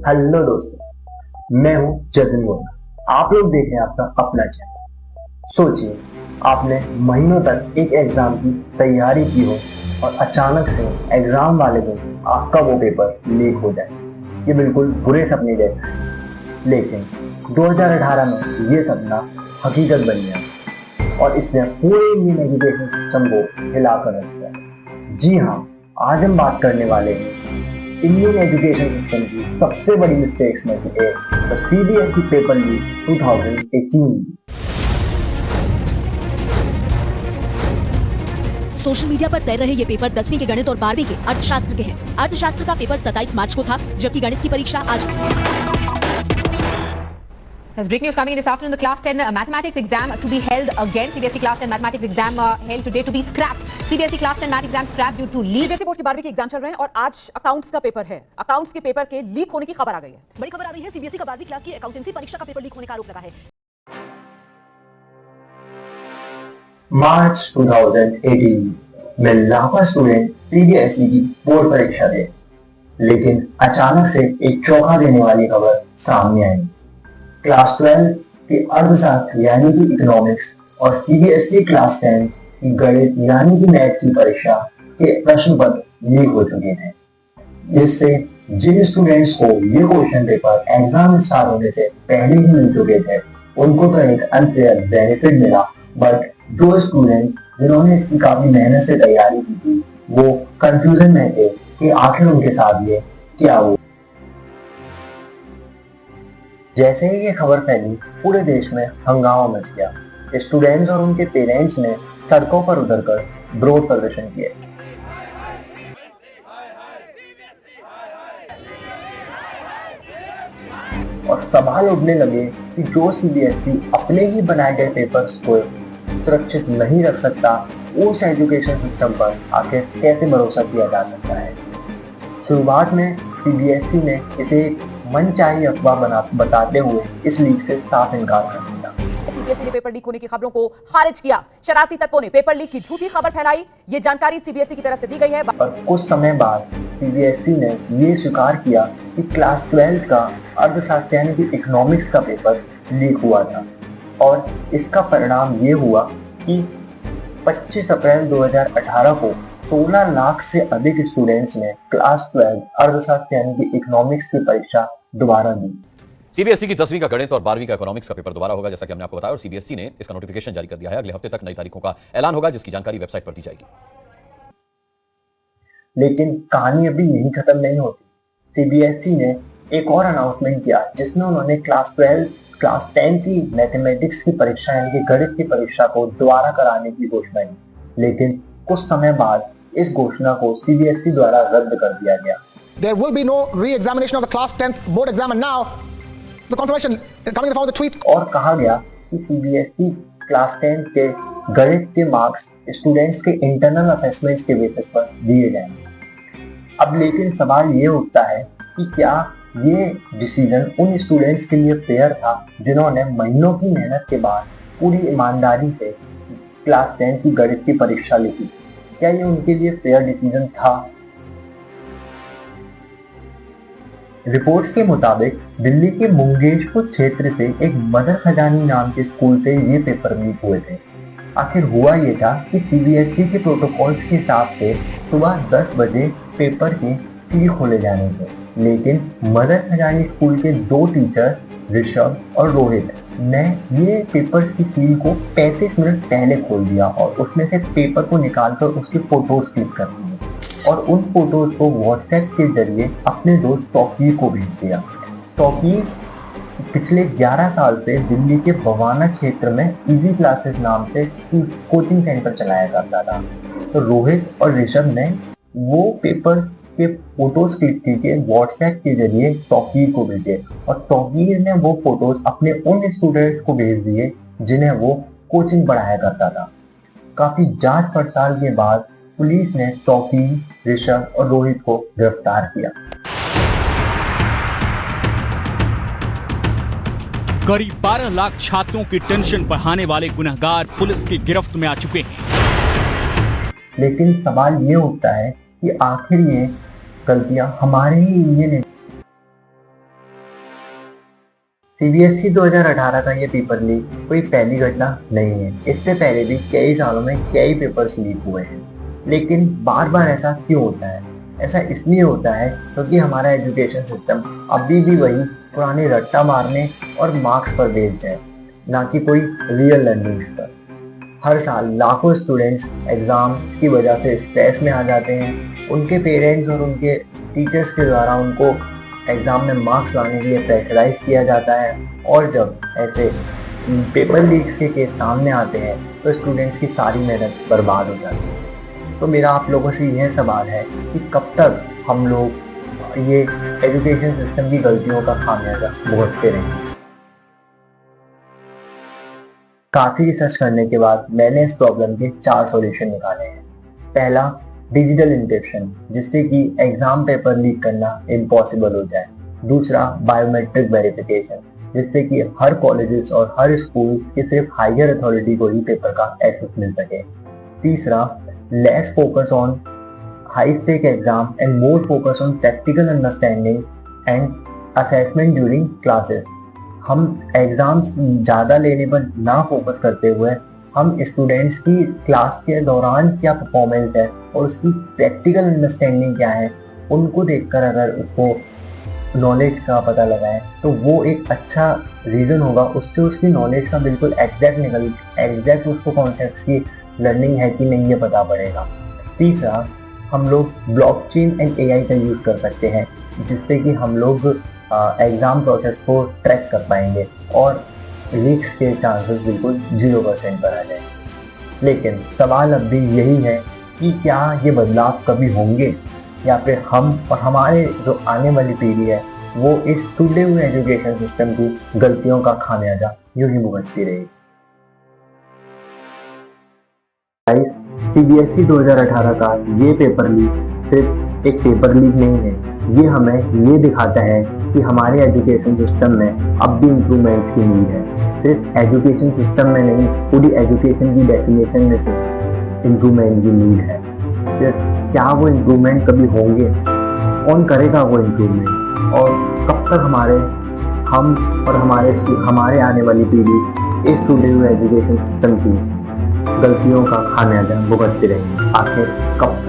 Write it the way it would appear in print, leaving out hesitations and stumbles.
Hello दोस्तों, मैं हूं जतिन गोना। आप लोग देख रहे हैं आपका अपना चैनल। सोचिए, आपने महीनों तक एक एग्जाम की तैयारी की हो और अचानक से एग्जाम वाले दिन आपका वो पेपर लीक हो जाए। ये बिल्कुल बुरे सपने जैसा है, लेकिन 2018 में ये सपना हकीकत बन गया और इसने पूरे इंडियन एजुकेशन सिस्टम को हिलाकर रख दिया। जी हाँ, आज हम बात करने वाले हैं इंडियन एजुकेशन सिस्टम की सबसे बड़ी मिस्टेक्स में से एक, तो CBSE paper leak 2018। Social media पर तैर रहे ये पेपर 10वीं के गणित और 12वीं के अर्थशास्त्र के हैं। अर्थशास्त्र का पेपर 27 मार्च को था, जबकि गणित की परीक्षा आज। There's breaking news coming in this afternoon. The Class 10 mathematics exam to be held again. CBSE Class 10 mathematics exam held today to be scrapped. CBSE Class 10 math exam scrapped due to leak. CBSE board के 12वीं के exam चल रहे हैं और आज accounts का paper है। अकाउंट्स के पेपर के लीक होने की खबर आ गई है। बड़ी खबर आ रही है, सीबीएसई का 12वीं क्लास की अकाउंटेंसी परीक्षा का पेपर लीक होने का आरोप लगा है। मार्च 2018 में लाखों स्टूडेंट सीबीएसई की बोर्ड परीक्षा दे, लेकिन अचानक से एक चौंका देने वाली खबर सामने आई। क्लास 12 के अर्थशास्त्र यानी कि इकोनॉमिक्स और सीबीएसई क्लास 10 की गणित यानी कि मैथ की परीक्षा के प्रश्न पत्र लीक हो चुके थे, जिससे जिन स्टूडेंट्स को ये क्वेश्चन पेपर एग्जाम स्टार्ट होने से पहले ही मिल चुके थे, उनको तो एक अनफेयर बेनिफिट मिला, बट जो स्टूडेंट्स जिन्होंने इसकी काफी मेहनत से तैयारी की थी, वो कंफ्यूजन में थे कि आखिर उनके साथ ये क्या हुआ। जैसे ही ये खबर फैली, पूरे देश में हंगामा मच गया। स्टूडेंट्स और उनके पेरेंट्स ने सड़कों पर उतरकर विरोध प्रदर्शन किए। और सवाल उठने लगे कि जो सीबीएसई अपने ही बनाए गए पेपर्स को सुरक्षित नहीं रख सकता, उस एजुकेशन सिस्टम पर आखिर कैसे भरोसा किया जा सकता है। शुरुआत में सीबीएसई ने इसे एक मनचाही अफवाह बताते हुए इस लीक से साफ इनकार कर दिया। सीबीएसई ने पेपर लीक होने की खबरों को खारिज किया। शरारती तत्वों ने पेपर लीक की झूठी खबर फैलाई। ये जानकारी सीबीएसई की तरफ से दी गई है। पर कुछ समय बाद सीबीएसई ने ये स्वीकार किया कि क्लास 12 का अर्थशास्त्र यानी कि इकोनॉमिक्स का पेपर लीक हुआ था, और इसका परिणाम ये हुआ कि 25 अप्रैल 2018 को 16 लाख से अधिक स्टूडेंट्स ने क्लास 12 अर्थशास्त्र यानी कि इकोनॉमिक्स की परीक्षा दोबारा दी। सीबीएसई की 10वीं का गणित और 12वीं का इकोनॉमिक्स का पेपर दोबारा होगा, जैसा कि हमने आपको बताया, और सीबीएसई ने इसका नोटिफिकेशन जारी कर दिया है। अगले हफ्ते तक नई तारीखों का ऐलान होगा, जिसकी जानकारी वेबसाइट पर दी जाएगी। लेकिन कहानी अभी यही खत्म नहीं होती। सीबीएसई ने एक और अनाउंसमेंट किया, जिसमें उन्होंने क्लास 12 क्लास 10 की मैथमेटिक्स की परीक्षा यानी कि गणित की परीक्षा को दोबारा कराने की घोषणा की। लेकिन कुछ समय बाद इस घोषणा को सीबीएसई द्वारा रद्द कर दिया गया। There will be no re-examination of the class 10th board exam, and now the confirmation coming in the form of the tweet. और कहा गया कि सीबीएसई क्लास 10 के गणित के मार्क्स स्टूडेंट्स के इंटरनल असेसमेंट्स के बेसिस पर दिए जाएंगे। अब लेकिन सवाल ये उठता है कि क्या ये डिसीजन उन स्टूडेंट्स के लिए फेयर था, जिन्होंने महीनों की मेहनत के बाद पूरी ईमानदारी से क्लास 10 की गणित की परीक्षा लिखी? क्या ये उनके लिए फेयर डिसीजन था? रिपोर्ट्स के मुताबिक दिल्ली के मुंगेशपुर क्षेत्र से एक मदर खजानी नाम के स्कूल से ये पेपर लीक हुए थे। आखिर हुआ ये था कि सीबीएसई के प्रोटोकॉल्स के हिसाब से सुबह 10 बजे पेपर के सील खोले जाने थे, लेकिन मदर खजानी स्कूल के 2 टीचर ऋषभ और रोहित ने ये पेपर्स की सील को 35 मिनट पहले खोल दिया और उसमें से पेपर को निकालकर उसके फोटोज क्लिक कर दिए और उन फोटोज को व्हाट्सएप के जरिए अपने दोस्त तौकीर को भेज दिया। तौकीर पिछले 11 साल से दिल्ली के बवाना क्षेत्र में इजी क्लासेस नाम से कोचिंग सेंटर चलाया करता था। तो रोहित और ऋषभ ने वो पेपर के फोटोज क्लिक करके व्हाट्सएप के जरिए तौकीर को भेजे और तौकीर ने वो फोटोज अपने उन स्टूडेंट्स को भेज दिए जिन्हें वो कोचिंग पढ़ाया करता था। काफी जांच पड़ताल के बाद पुलिस ने तौकीर, ऋषभ और रोहित को गिरफ्तार किया। करीब 12 लाख छात्रों की टेंशन बढ़ाने वाले गुनहगार पुलिस की गिरफ्त में आ चुके हैं। लेकिन सवाल ये उठता है कि आखिर ये गलतियां हमारे ही इंडियन सीबीएसई 2018 का ये पेपर लीक कोई पहली घटना नहीं है। इससे पहले भी कई सालों में कई पेपर्स लीक हुए हैं, लेकिन बार बार ऐसा क्यों होता है? ऐसा इसलिए होता है क्योंकि हमारा एजुकेशन सिस्टम अभी भी वही पुराने रट्टा मारने और मार्क्स पर बेस्ड है, ना कि कोई रियल लर्निंग्स पर। हर साल लाखों स्टूडेंट्स एग्जाम की वजह से स्ट्रेस में आ जाते हैं। उनके पेरेंट्स और उनके टीचर्स के द्वारा उनको एग्जाम में मार्क्स लाने के लिए प्रेशराइज किया जाता है, और जब ऐसे पेपर लीक्स के केस सामने आते हैं तो स्टूडेंट्स की सारी मेहनत बर्बाद हो जाती है। तो मेरा आप लोगों से यह सवाल है कि कब तक हम लोग ये एजुकेशन सिस्टम की गलतियों का खामियाजा भुगतते रहेंगे? काफ़ी रिसर्च करने के बाद मैंने इस प्रॉब्लम के 4 सॉल्यूशन निकाले हैं। पहला, डिजिटल इंक्रिप्शन, जिससे कि एग्जाम पेपर लीक करना इम्पॉसिबल हो जाए। दूसरा, बायोमेट्रिक वेरिफिकेशन, जिससे कि हर कॉलेजेस और हर स्कूल के सिर्फ हायर अथॉरिटी को ही पेपर का एक्सेस मिल सके। तीसरा, less focus on high stake exam and more focus on practical understanding and assessment during classes. हम एग्जाम्स ज़्यादा लेने पर ना फोकस करते हुए हम स्टूडेंट्स की क्लास के दौरान क्या परफॉर्मेंस है और उसकी प्रैक्टिकल अंडरस्टैंडिंग क्या है, उनको देखकर अगर उसको नॉलेज का पता लगाएं तो वो एक अच्छा रीज़न होगा। उससे उसकी नॉलेज का बिल्कुल एग्जैक्ट उसको कॉन्सेप्ट्स की लर्निंग है कि नहीं ये पता पड़ेगा। तीसरा, हम लोग ब्लॉकचेन एंड एआई का यूज़ कर सकते हैं, जिससे कि हम लोग एग्ज़ाम प्रोसेस को ट्रैक कर पाएंगे और लीक्स के चांसेस बिल्कुल 0% पर आ जाए। लेकिन सवाल अब भी यही है कि क्या ये बदलाव कभी होंगे, या फिर हम और हमारे जो आने वाली पीढ़ी है वो इस टूटे हुए एजुकेशन सिस्टम की गलतियों का खामियाजा यूं ही भुगतती रहेगी। सीबीएसई 2018 का ये पेपर लीक सिर्फ एक पेपर लीक नहीं है, ये हमें ये दिखाता है कि हमारे एजुकेशन सिस्टम में अब भी इम्प्रूवमेंट्स की नीड है। सिर्फ एजुकेशन सिस्टम में नहीं, पूरी एजुकेशन की डेफिनेशन में से इम्प्रूवमेंट की नीड है। फिर क्या वो इम्प्रूवमेंट कभी होंगे? कौन करेगा वो इम्प्रूवमेंट? और कब तक हम और हमारे आने वाली पीढ़ी इस टूटे हुए एजुकेशन सिस्टम की गलतियों का खामियाजा भुगतते रहेंगे? आखिर कब तक?